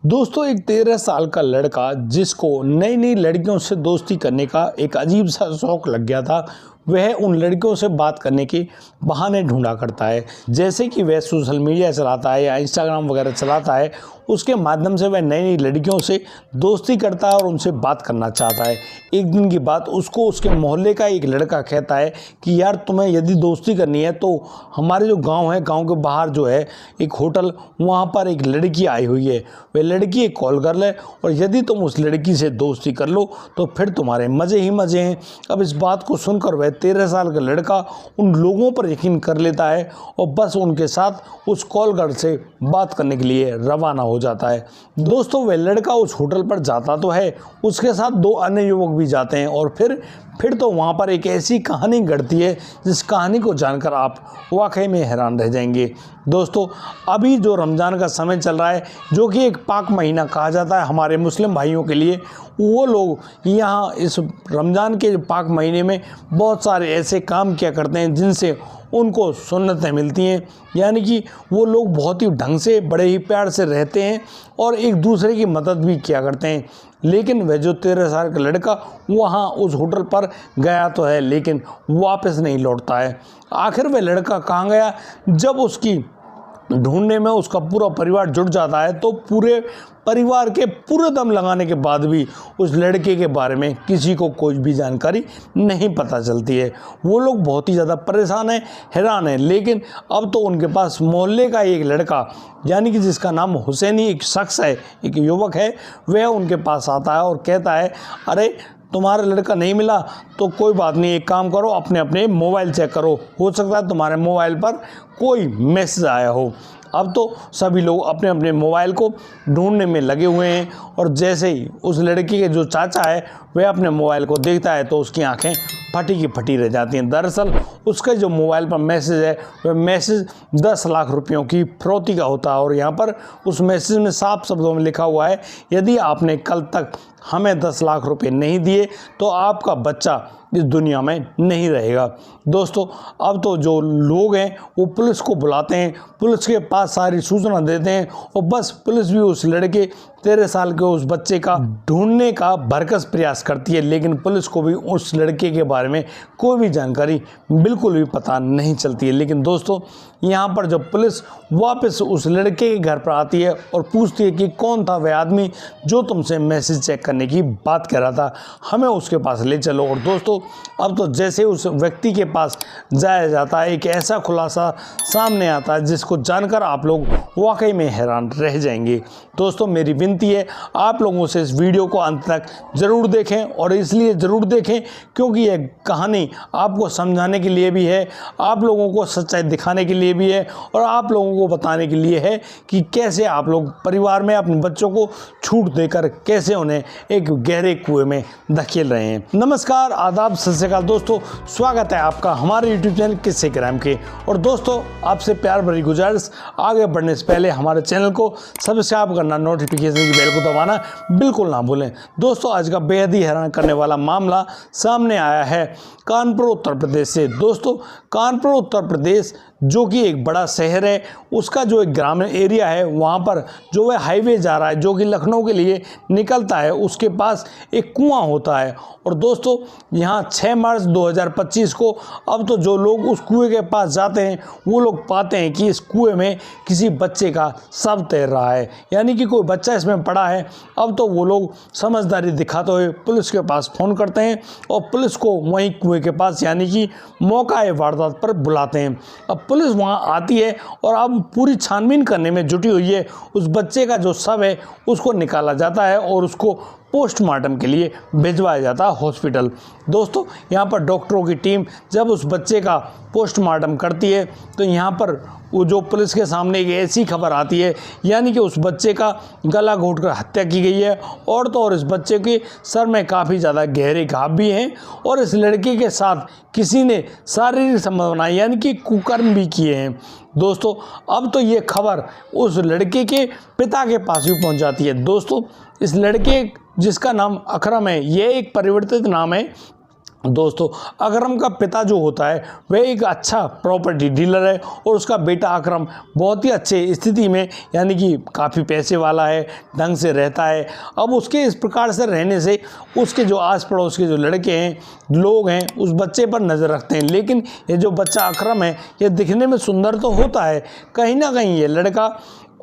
दोस्तों एक 13 साल का लड़का जिसको नई नई लड़कियों से दोस्ती करने का एक अजीब सा शौक लग गया था, वह उन लड़कियों से बात करने के बहाने ढूंढा करता है। जैसे कि वह सोशल मीडिया चलाता है या इंस्टाग्राम वगैरह चलाता है, उसके माध्यम से वह नई नई लड़कियों से दोस्ती करता है और उनसे बात करना चाहता है। एक दिन की बात, उसको उसके मोहल्ले का एक लड़का कहता है कि यार तुम्हें यदि दोस्ती करनी है तो हमारे जो गांव है, गांव के बाहर जो है एक होटल, वहां पर एक लड़की आई हुई है, वह लड़की एक कॉल कर ले और यदि तुम उस लड़की से दोस्ती कर लो तो फिर तुम्हारे मज़े ही मज़े हैं। अब इस बात को सुनकर वह 13 साल का लड़का उन लोगों पर यकीन कर लेता है और बस उनके साथ उस कॉल गर्ल से बात करने के लिए रवाना हो जाता है। दोस्तों वह लड़का उस होटल पर जाता तो है, उसके साथ दो अन्य युवक भी जाते हैं और फिर तो वहाँ पर एक ऐसी कहानी घटती है जिस कहानी को जानकर आप वाकई में हैरान रह जाएंगे। दोस्तों अभी जो रमज़ान का समय चल रहा है, जो कि एक पाक महीना कहा जाता है हमारे मुस्लिम भाइयों के लिए, वो लोग यहाँ इस रमज़ान के पाक महीने में बहुत सारे ऐसे काम किया करते हैं जिनसे उनको सुन्नतें मिलती हैं। यानी कि वो लोग बहुत ही ढंग से, बड़े ही प्यार से रहते हैं और एक दूसरे की मदद भी किया करते हैं। लेकिन वह जो 13 साल का लड़का वहाँ उस होटल पर गया तो है, लेकिन वापस नहीं लौटता है। आखिर वह लड़का कहाँ गया? जब उसकी ढूंढने में उसका पूरा परिवार जुट जाता है तो पूरे परिवार के पूरे दम लगाने के बाद भी उस लड़के के बारे में किसी को कोई भी जानकारी नहीं पता चलती है। वो लोग बहुत ही ज़्यादा परेशान हैं, हैरान हैं। लेकिन अब तो उनके पास मोहल्ले का एक लड़का, यानी कि जिसका नाम हुसैनी एक शख्स है, एक युवक है, वह उनके पास आता है और कहता है अरे तुम्हारा लड़का नहीं मिला तो कोई बात नहीं, एक काम करो, अपने अपने मोबाइल चेक करो, हो सकता है तुम्हारे मोबाइल पर कोई मैसेज आया हो। अब तो सभी लोग अपने अपने मोबाइल को ढूंढने में लगे हुए हैं और जैसे ही उस लड़की के जो चाचा है वह अपने मोबाइल को देखता है तो उसकी आंखें फटी की फटी रह जाती हैं। दरअसल उसका जो मोबाइल पर मैसेज है वह मैसेज 10 लाख रुपयों की फिरौती का होता है और यहाँ पर उस मैसेज में साफ शब्दों में लिखा हुआ है, यदि आपने कल तक हमें 10 लाख रुपए नहीं दिए तो आपका बच्चा इस दुनिया में नहीं रहेगा। दोस्तों अब तो जो लोग हैं वो पुलिस को बुलाते हैं, पुलिस के पास सारी सूचना देते हैं और बस पुलिस भी उस लड़के 13 साल के उस बच्चे का ढूंढने का भरकस प्रयास करती है, लेकिन पुलिस को भी उस लड़के के बारे में कोई भी जानकारी बिल्कुल भी पता नहीं चलती है। लेकिन दोस्तों यहाँ पर जब पुलिस वापस उस लड़के के घर पर आती है और पूछती है कि कौन था वह आदमी जो तुमसे मैसेज चेक करने की बात कर रहा था, हमें उसके पास ले चलो। और दोस्तों अब तो जैसे उस व्यक्ति के पास जाया जाता है, एक ऐसा खुलासा सामने आता है जिसको जानकर आप लोग वाकई में हैरान रह जाएंगे। दोस्तों मेरी विनती है आप लोगों से इस वीडियो को अंत तक ज़रूर देखें, और इसलिए ज़रूर देखें क्योंकि यह कहानी आपको समझाने के लिए भी है, आप लोगों को सच्चाई दिखाने के लिए भी है और आप लोगों को बताने के लिए है कि कैसे आप लोग परिवार में अपने बच्चों को छूट देकर कैसे उन्हें एक गहरे कुएं में धकेल रहे हैं। नमस्कार, आदाब, सत श्री अकाल दोस्तों, स्वागत है आपका हमारे यूट्यूब चैनल किस्से क्राइम के। और दोस्तों आपसे प्यार भरी गुजारिश, आगे बढ़ने से पहले हमारे चैनल को सब्सक्राइब करना, नोटिफिकेशन की बेल को दबाना बिल्कुल ना भूलें। दोस्तों आज का बेहद ही हैरान करने वाला मामला सामने आया है कानपुर उत्तर प्रदेश से। दोस्तों कानपुर उत्तर प्रदेश जो कि एक बड़ा शहर है, उसका जो एक ग्रामीण एरिया है, वहाँ पर जो वह हाईवे जा रहा है जो कि लखनऊ के लिए निकलता है, उसके पास एक कुआं होता है। और दोस्तों यहाँ 6 मार्च 2025 को अब तो जो लोग उस कुएं के पास जाते हैं वो लोग पाते हैं कि इस कुएं में किसी बच्चे का शव तैर रहा है, यानी कि कोई बच्चा इसमें पड़ा है। अब तो वो लोग समझदारी दिखाते हुए पुलिस के पास फ़ोन करते हैं और पुलिस को वहीं कुएं के पास, यानी कि मौका वारदात पर बुलाते हैं। अब पुलिस वहां आती है और अब पूरी छानबीन करने में जुटी हुई है। उस बच्चे का जो शव है उसको निकाला जाता है और उसको पोस्टमार्टम के लिए भिजवाया जाता है हॉस्पिटल। दोस्तों यहाँ पर डॉक्टरों की टीम जब उस बच्चे का पोस्टमार्टम करती है तो यहाँ पर वो जो पुलिस के सामने एक ऐसी खबर आती है, यानी कि उस बच्चे का गला घोंटकर हत्या की गई है और तो और इस बच्चे के सर में काफ़ी ज़्यादा गहरे घाव भी हैं और इस लड़के के साथ किसी ने शारीरिक संबंध बनाए, यानी कि कुकर्म भी किए हैं। दोस्तों अब तो ये खबर उस लड़के के पिता के पास भी पहुंच जाती है। दोस्तों इस लड़के जिसका नाम अकरम है, ये एक परिवर्तित नाम है दोस्तों अकरम का पिता जो होता है वह एक अच्छा प्रॉपर्टी डीलर है और उसका बेटा अकरम बहुत ही अच्छे स्थिति में यानी कि काफ़ी पैसे वाला है, ढंग से रहता है। अब उसके इस प्रकार से रहने से उसके जो आस पड़ोस के जो लड़के हैं, लोग हैं, उस बच्चे पर नज़र रखते हैं। लेकिन ये जो बच्चा अकरम है ये दिखने में सुंदर तो होता है, कहीं ना कहीं ये लड़का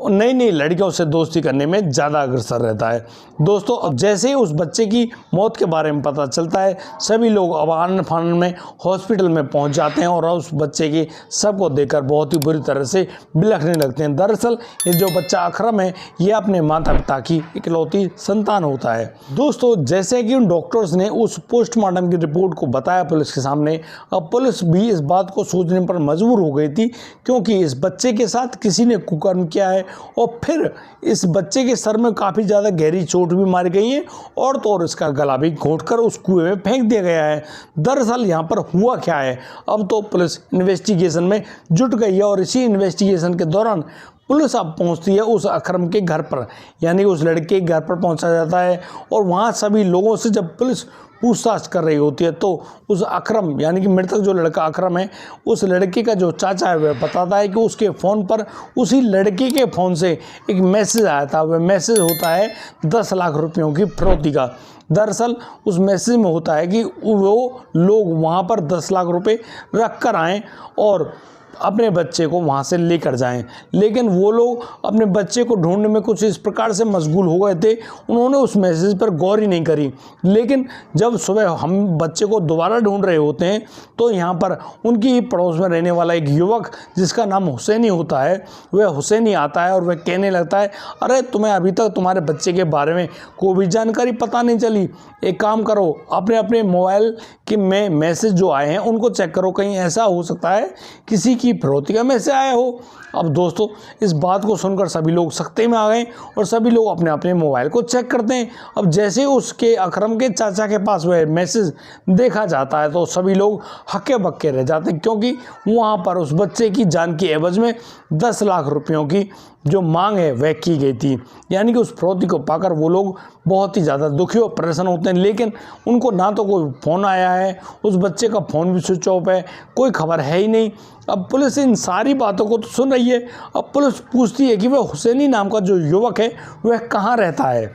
नई नई लड़कियों से दोस्ती करने में ज़्यादा अग्रसर रहता है। दोस्तों अब जैसे ही उस बच्चे की मौत के बारे में पता चलता है सभी लोग अब आनन फानन में हॉस्पिटल में पहुंच जाते हैं और उस बच्चे की सबको देखकर बहुत ही बुरी तरह से बिलखने लगते हैं। दरअसल ये जो बच्चा अकरम है ये अपने माता पिता की इकलौती संतान होता है। दोस्तों जैसे कि उन डॉक्टर्स ने उस पोस्टमार्टम की रिपोर्ट को बताया पुलिस के सामने, अब पुलिस भी इस बात को सोचने पर मजबूर हो गई थी क्योंकि इस बच्चे के साथ किसी ने कुकर्म किया है और फिर इस बच्चे के सर में काफ़ी ज़्यादा गहरी चोट भी मारी गई है और तो और इसका गला भी घोंटकर उस कुएं में फेंक दिया गया है। दरअसल यहाँ पर हुआ क्या है, अब तो पुलिस इन्वेस्टिगेशन में जुट गई है और इसी इन्वेस्टिगेशन के दौरान पुलिस अब पहुंचती है उस अकरम के घर पर, यानी उस लड़के के घर पर पहुंचा जाता है और वहाँ सभी लोगों से जब पुलिस पूछताछ कर रही होती है तो उस अकरम यानी कि मृतक जो लड़का अकरम है उस लड़के का जो चाचा है वह बताता है कि उसके फ़ोन पर उसी लड़के के फ़ोन से एक मैसेज आया था। वह मैसेज होता है 10 लाख रुपयों की फिरौती का। दरअसल उस मैसेज में होता है कि वो लोग वहाँ पर 10 लाख रुपए रख कर आएँ और अपने बच्चे को वहाँ से लेकर जाएं। लेकिन वो लोग अपने बच्चे को ढूंढने में कुछ इस प्रकार से मशगूल हो गए थे, उन्होंने उस मैसेज पर गौर ही नहीं करी। लेकिन जब सुबह हम बच्चे को दोबारा ढूंढ रहे होते हैं तो यहाँ पर उनकी ही पड़ोस में रहने वाला एक युवक जिसका नाम हुसैनी होता है, वह हुसैनी आता है और वह कहने लगता है, अरे तुम्हें अभी तक तुम्हारे बच्चे के बारे में कोई भी जानकारी पता नहीं चली। एक काम करो, अपने अपने मोबाइल के में मैसेज जो आए हैं उनको चेक करो, कहीं ऐसा हो सकता है किसी की फिरौती का मैसेज आया हो। अब दोस्तों इस बात को सुनकर सभी लोग सख्ते में आ गए और सभी लोग अपने अपने मोबाइल को चेक करते हैं। अब जैसे उसके अकरम के चाचा के पास वह मैसेज देखा जाता है तो सभी लोग हक्के बक्के रह जाते हैं क्योंकि वहाँ पर उस बच्चे की जान की एवज में 10 लाख रुपयों की जो मांग है वह की गई थी। यानी कि उस फिरौती को पाकर वो लोग बहुत ही ज़्यादा दुखी और परेशान होते हैं। लेकिन उनको ना तो कोई फ़ोन आया है, उस बच्चे का फ़ोन भी स्विच ऑफ है, कोई खबर है ही नहीं। अब पुलिस इन सारी बातों को तो सुन रही है। अब पुलिस पूछती है कि वह हुसैनी नाम का जो युवक है वह कहाँ रहता है।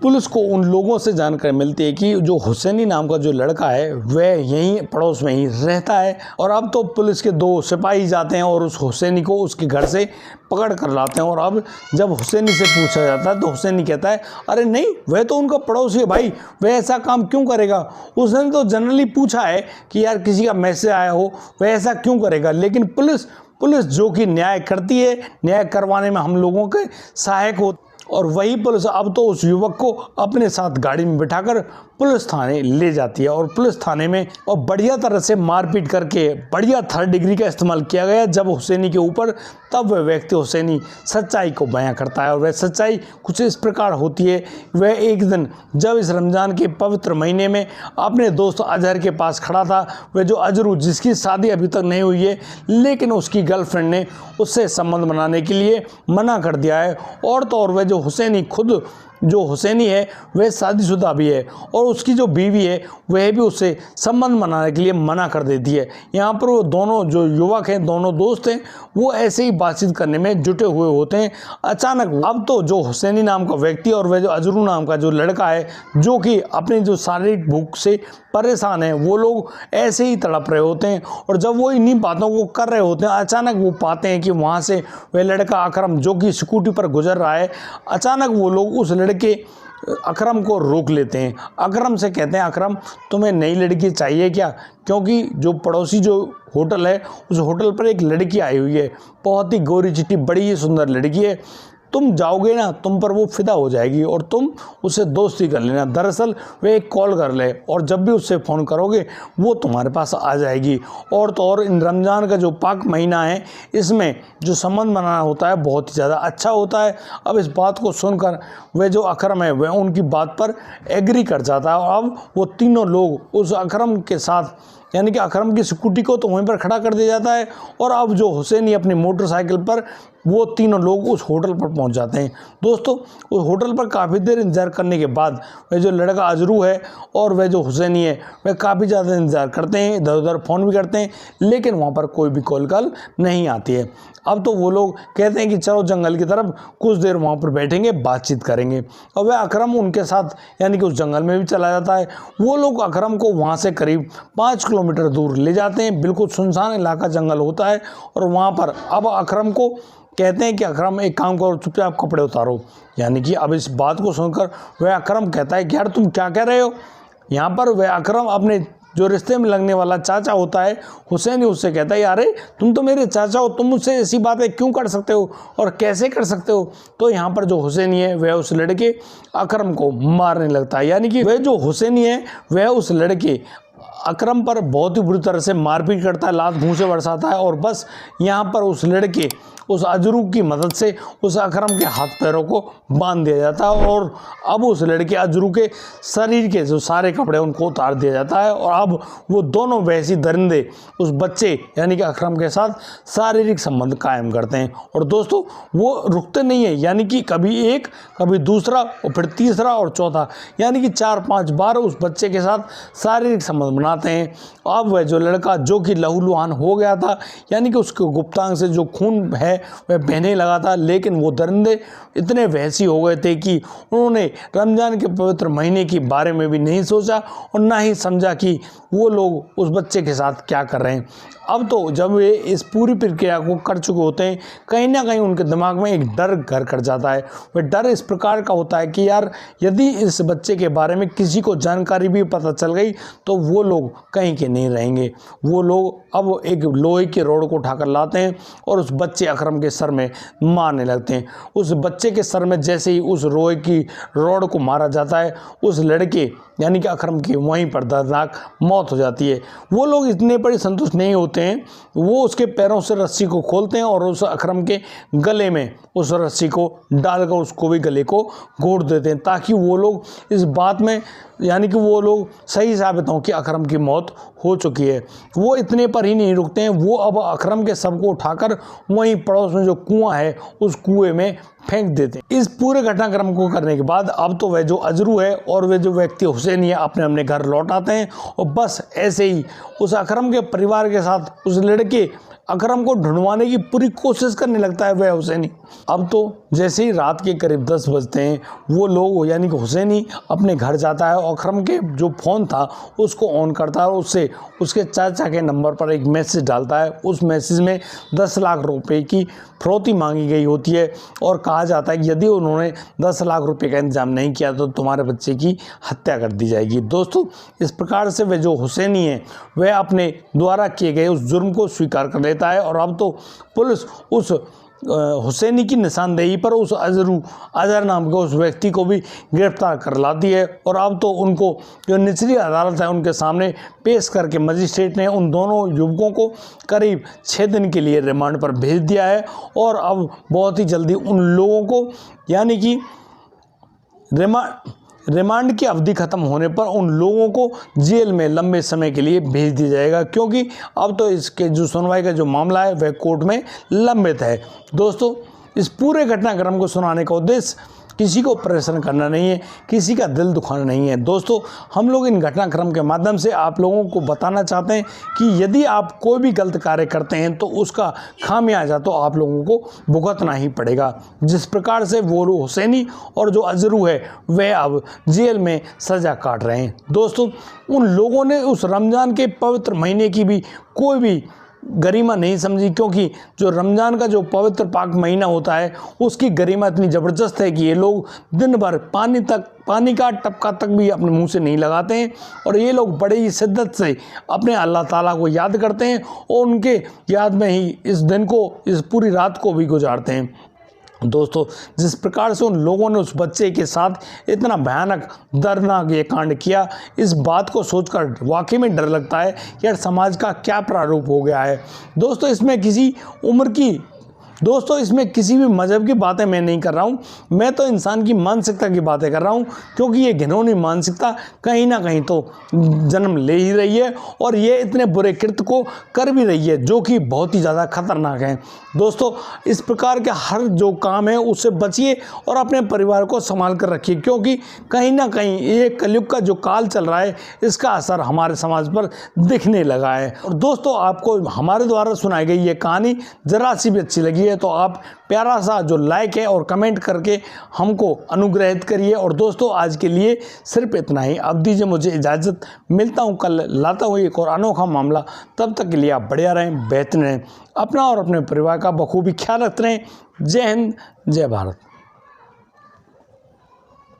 पुलिस को उन लोगों से जानकारी मिलती है कि जो हुसैनी नाम का जो लड़का है वह यहीं पड़ोस में ही रहता है। और अब तो पुलिस के 2 सिपाही जाते हैं और उस हुसैनी को उसके घर से पकड़ कर लाते हैं। और अब जब हुसैनी से पूछा जाता है तो हुसैनी कहता है, अरे नहीं, वह तो उनका पड़ोसी है भाई, वह ऐसा काम क्यों करेगा। उसने तो जनरली पूछा है कि यार किसी का मैसेज आया हो, वह ऐसा क्यों करेगा। लेकिन पुलिस जो कि न्याय करती है, न्याय करवाने में हम लोगों के सहायक हो और वही पुलिस अब तो उस युवक को अपने साथ गाड़ी में बिठाकर पुलिस थाने ले जाती है। और पुलिस थाने में और बढ़िया तरह से मारपीट करके बढ़िया 3rd डिग्री का इस्तेमाल किया गया जब हुसैनी के ऊपर, तब वह व्यक्ति हुसैनी सच्चाई को बयां करता है। और वह सच्चाई कुछ इस प्रकार होती है, वह एक दिन जब इस रमज़ान के पवित्र महीने में अपने दोस्त अजहर के पास खड़ा था, वह जो अजरू जिसकी शादी अभी तक नहीं हुई है लेकिन उसकी गर्लफ्रेंड ने उससे संबंध बनाने के लिए मना कर दिया है। और तो और वह जो हुसैनी खुद जो हुसैनी है वह शादीशुदा भी है और उसकी जो बीवी है वह भी उससे संबंध बनाने के लिए मना कर देती है। यहाँ पर वो दोनों जो युवक हैं, दोनों दोस्त हैं, वो ऐसे ही बातचीत करने में जुटे हुए होते हैं। अचानक अब तो जो हुसैनी नाम का व्यक्ति और वह जो अजरू नाम का जो लड़का है जो कि अपनी जो शारीरिक भूख से परेशान है, वो लोग ऐसे ही तड़प रहे होते हैं। और जब वो इन्हीं बातों को कर रहे होते हैं अचानक वो पाते हैं कि वहाँ से वह लड़का अकरम जो कि स्कूटी पर गुजर रहा है, अचानक वो लोग उस लड़के अकरम को रोक लेते हैं। अकरम से कहते हैं, अकरम तुम्हें नई लड़की चाहिए क्या, क्योंकि जो पड़ोसी जो होटल है उस होटल पर एक लड़की आई हुई है, बहुत ही गोरी चिट्टी बड़ी ही सुंदर लड़की है, तुम जाओगे ना तुम पर वो फिदा हो जाएगी और तुम उससे दोस्ती कर लेना। दरअसल वे एक कॉल कर ले और जब भी उससे फ़ोन करोगे वो तुम्हारे पास आ जाएगी। और तो और इन रमज़ान का जो पाक महीना है इसमें जो संबंध बनाना होता है बहुत ही ज़्यादा अच्छा होता है। अब इस बात को सुनकर वह जो अकरम है वह उनकी बात पर एग्री कर जाता है और अब वो तीनों लोग उस अकरम के साथ यानी कि अकरम की स्कूटी को तो वहीं पर खड़ा कर दिया जाता है और अब जो हुसैनी अपनी मोटरसाइकिल पर वो तीनों लोग उस होटल पर पहुंच जाते हैं। दोस्तों उस होटल पर काफ़ी देर इंतज़ार करने के बाद वह जो लड़का अजरू है और वह जो हुसैनी है वह काफ़ी ज़्यादा इंतज़ार करते हैं, इधर उधर फ़ोन भी करते हैं, लेकिन वहाँ पर कोई भी कॉल नहीं आती है। अब तो वो लोग कहते हैं कि चलो जंगल की तरफ कुछ देर वहाँ पर बैठेंगे, बातचीत करेंगे, और वह अकरम उनके साथ यानी कि उस जंगल में भी चला जाता है। वो लोग अकरम को वहाँ से करीब 5 किलोमीटर दूर ले जाते हैं, बिल्कुल सुनसान इलाका जंगल होता है, और वहाँ पर अब अकरम को कहते हैं कि अकरम एक काम करो, चुपचाप कपड़े उतारो। यानी कि अब इस बात को सुनकर वह अकरम कहता है कि यार तुम क्या कह रहे हो। यहाँ पर वह अकरम अपने जो रिश्ते में लगने वाला चाचा होता है हुसैनी, उससे कहता है यार तुम तो मेरे चाचा हो, तुम मुझसे ऐसी बातें क्यों कर सकते हो और कैसे कर सकते हो। तो यहाँ पर जो हुसैनी है वह उस लड़के अकरम को मारने लगता है। यानी कि वह जो हुसैनी है वह उस लड़के अकरम पर बहुत ही बुरी तरह से मारपीट करता है, लात मुंह से बरसाता है, और बस यहाँ पर उस लड़के उस अजरू की मदद से उस अकरम के हाथ पैरों को बांध दिया जाता है, और अब उस लड़के अजरू के शरीर के जो सारे कपड़े उनको उतार दिया जाता है, और अब वो दोनों वैसी दरिंदे उस बच्चे यानी कि अकरम के साथ शारीरिक संबंध कायम करते हैं। और दोस्तों वो रुकते नहीं है, यानी कि कभी एक, कभी दूसरा, और फिर तीसरा और चौथा, यानी कि 4-5 बार उस बच्चे के साथ शारीरिक संबंध बनाते हैं। अब वह जो लड़का जो कि लहूलुहान हो गया था, यानी कि उसके गुप्तांग से जो खून है वह बहने लगा था, लेकिन वो दरिंदे इतने वहशी हो गए थे कि उन्होंने रमज़ान के पवित्र महीने के बारे में भी नहीं सोचा और ना ही समझा कि वो लोग उस बच्चे के साथ क्या कर रहे हैं। अब तो जब वे इस पूरी प्रक्रिया को कर चुके होते हैं, कहीं ना कहीं उनके दिमाग में एक डर घर कर जाता है। वह डर इस प्रकार का होता है कि यार यदि इस बच्चे के बारे में किसी को जानकारी भी पता चल गई तो वो लोग कहीं के नहीं रहेंगे। वो लोग अब एक लोहे की रॉड को उठाकर लाते हैं और उस बच्चे अकरम के सर में मारने लगते हैं। उस बच्चे के सर में जैसे ही उस लोहे की रॉड को मारा जाता है, उस लड़के यानी कि अकरम की वहीं पर दर्दनाक मौत हो जाती है। वो लोग इतने पर संतुष्ट नहीं होते हैं, वो उसके पैरों से रस्सी को खोलते हैं और उस अकरम के गले में उस रस्सी को डालकर उसको भी गले को घोट देते हैं, ताकि वो लोग इस बात में यानी कि वो लोग सही साबित हों कि अकरम की मौत हो चुकी है। वो इतने पर ही नहीं रुकते हैं, वो अब अकरम के शव को उठाकर वहीं पड़ोस में जो कुआं है उस कुएं में फेंक देते हैं। इस पूरे घटनाक्रम को करने के बाद अब तो वह जो अजरू है और वह जो व्यक्ति हुसैनी है अपने अपने घर लौट आते हैं, और बस ऐसे ही उस अकरम के परिवार के साथ उस लड़के अकरम को ढूंढवाने की पूरी कोशिश करने लगता है वह हुसैनी। अब तो जैसे ही रात के करीब 10 बजते हैं, वो लोग यानी कि हुसैनी अपने घर जाता है और अकरम के जो फ़ोन था उसको ऑन करता है और उससे उसके चाचा के नंबर पर एक मैसेज डालता है। उस मैसेज में 10 लाख रुपए की फिरौती मांगी गई होती है और कहा जाता है कि यदि उन्होंने 10 लाख रुपए का इंतजाम नहीं किया तो तुम्हारे बच्चे की हत्या कर दी जाएगी। दोस्तों इस प्रकार से वह जो हुसैनी है वह अपने द्वारा किए गए उस जुर्म को स्वीकार कर लेता है, और अब तो पुलिस उस हुसैनी की निशानदेही पर उस अजहर नाम के उस व्यक्ति को भी गिरफ्तार कर लाती है, और अब तो उनको जो निचली अदालत है उनके सामने पेश करके मजिस्ट्रेट ने उन दोनों युवकों को करीब 6 दिन के लिए रिमांड पर भेज दिया है। और अब बहुत ही जल्दी उन लोगों को यानी कि रिमांड की अवधि खत्म होने पर उन लोगों को जेल में लंबे समय के लिए भेज दिया जाएगा, क्योंकि अब तो इसके जो सुनवाई का जो मामला है वह कोर्ट में लंबित है। दोस्तों इस पूरे घटनाक्रम को सुनाने का उद्देश्य किसी को परेशान करना नहीं है, किसी का दिल दुखाना नहीं है। दोस्तों हम लोग इन घटनाक्रम के माध्यम से आप लोगों को बताना चाहते हैं कि यदि आप कोई भी गलत कार्य करते हैं तो उसका खामियाजा तो आप लोगों को भुगतना ही पड़ेगा। जिस प्रकार से वो हुसैनी और जो अजरू है वह अब जेल में सज़ा काट रहे हैं। दोस्तों उन लोगों ने उस रमज़ान के पवित्र महीने की भी कोई भी गरिमा नहीं समझी, क्योंकि जो रमज़ान का जो पवित्र पाक महीना होता है उसकी गरिमा इतनी ज़बरदस्त है कि ये लोग दिन भर पानी का टपका तक भी अपने मुंह से नहीं लगाते हैं, और ये लोग बड़े ही शिद्दत से अपने अल्लाह ताला को याद करते हैं और उनके याद में ही इस दिन को, इस पूरी रात को भी गुजारते हैं। दोस्तों जिस प्रकार से उन लोगों ने उस बच्चे के साथ इतना भयानक दर्दनाक ये कांड किया, इस बात को सोचकर वाकई में डर लगता है कि यार समाज का क्या प्रारूप हो गया है। दोस्तों इसमें किसी उम्र की दोस्तों इसमें किसी भी मज़हब की बातें मैं नहीं कर रहा हूँ, मैं तो इंसान की मानसिकता की बातें कर रहा हूँ, क्योंकि ये घिनौनी मानसिकता कहीं ना कहीं तो जन्म ले ही रही है और ये इतने बुरे कृत्य को कर भी रही है जो कि बहुत ही ज़्यादा खतरनाक है। दोस्तों इस प्रकार के हर जो काम है उससे बचिए और अपने परिवार को संभाल कर रखिए, क्योंकि कहीं ना कहीं ये कलयुग का जो काल चल रहा है इसका असर हमारे समाज पर दिखने लगा है। और दोस्तों आपको हमारे द्वारा सुनाई गई ये कहानी ज़रा सी भी अच्छी लगी है तो आप प्यारा सा जो लाइक है और कमेंट करके हमको अनुग्रहित करिए। और दोस्तों आज के लिए सिर्फ इतना ही, अब दीजिए मुझे इजाज़त, मिलता हूँ कल, लाता हूँ एक और अनोखा मामला। तब तक के लिए आप बढ़िया रहें, बेहतर रहें, अपना और अपने परिवार का बखूबी ख्याल रखते रहें। जय हिंद, जय भारत।